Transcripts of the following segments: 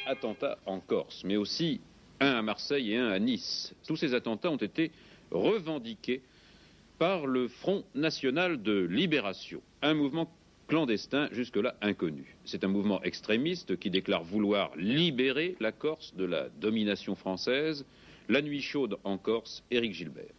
attentats en Corse, mais aussi un à Marseille et un à Nice. Tous ces attentats ont été revendiqués par le Front National de Libération, un mouvement clandestin jusque-là inconnu. C'est un mouvement extrémiste qui déclare vouloir libérer la Corse de la domination française. La nuit chaude en Corse, Éric Gilbert.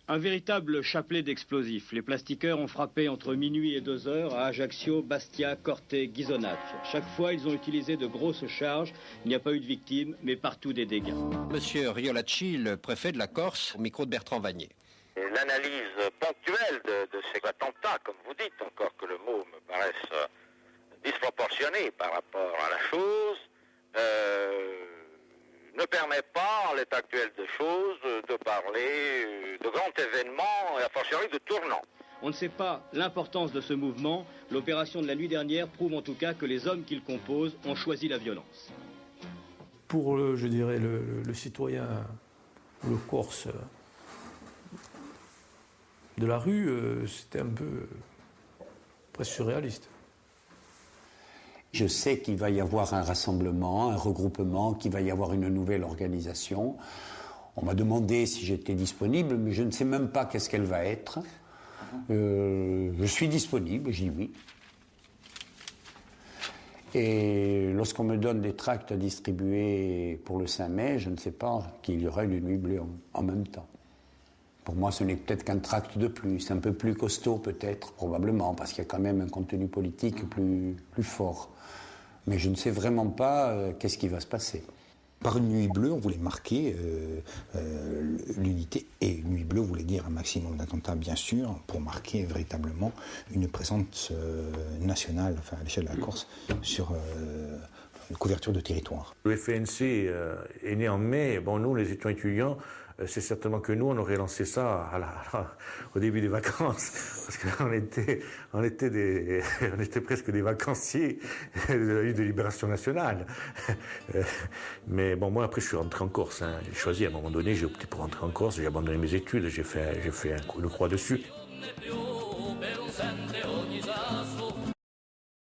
Un véritable chapelet d'explosifs. Les plastiqueurs ont frappé entre minuit et 2 heures à Ajaccio, Bastia, Corte, Ghisonaccia. Chaque fois, ils ont utilisé de grosses charges. Il n'y a pas eu de victimes, mais partout des dégâts. Monsieur Riolacci, le préfet de la Corse, au micro de Bertrand Vanier. L'analyse ponctuelle de ces attentats, comme vous dites, encore que le mot me paraisse disproportionné par rapport à la chose, ne permet pas, en l'état actuel des choses, de parler de grands événements et a fortiori de tournants. On ne sait pas l'importance de ce mouvement. L'opération de la nuit dernière prouve en tout cas que les hommes qui le composent ont choisi la violence. Pour, je dirais, le citoyen, le Corse de la rue, c'était un peu presque surréaliste. Je sais qu'il va y avoir un rassemblement, un regroupement, qu'il va y avoir une nouvelle organisation. On m'a demandé si j'étais disponible, mais je ne sais même pas qu'est-ce qu'elle va être. Je suis disponible, j'y oui. Et lorsqu'on me donne des tracts à distribuer pour le 5 mai, je ne sais pas qu'il y aura une nuit bleue en même temps. Pour moi, ce n'est peut-être qu'un tract de plus, un peu plus costaud peut-être, probablement, parce qu'il y a quand même un contenu politique plus fort. Mais je ne sais vraiment pas qu'est-ce qui va se passer. Par une nuit bleue, on voulait marquer l'unité, et une nuit bleue voulait dire un maximum d'attentats, bien sûr, pour marquer véritablement une présence nationale, enfin à l'échelle de la Corse, sur une couverture de territoire. Le FNC est né en mai. Bon, nous, les étudiants, c'est certainement que nous, on aurait lancé ça au début des vacances, parce que là, on était presque des vacanciers de la lutte de libération nationale. Mais bon, moi, après, je suis rentré en Corse. J'ai choisi, à un moment donné, j'ai opté pour rentrer en Corse, j'ai abandonné mes études, j'ai fait le croix dessus.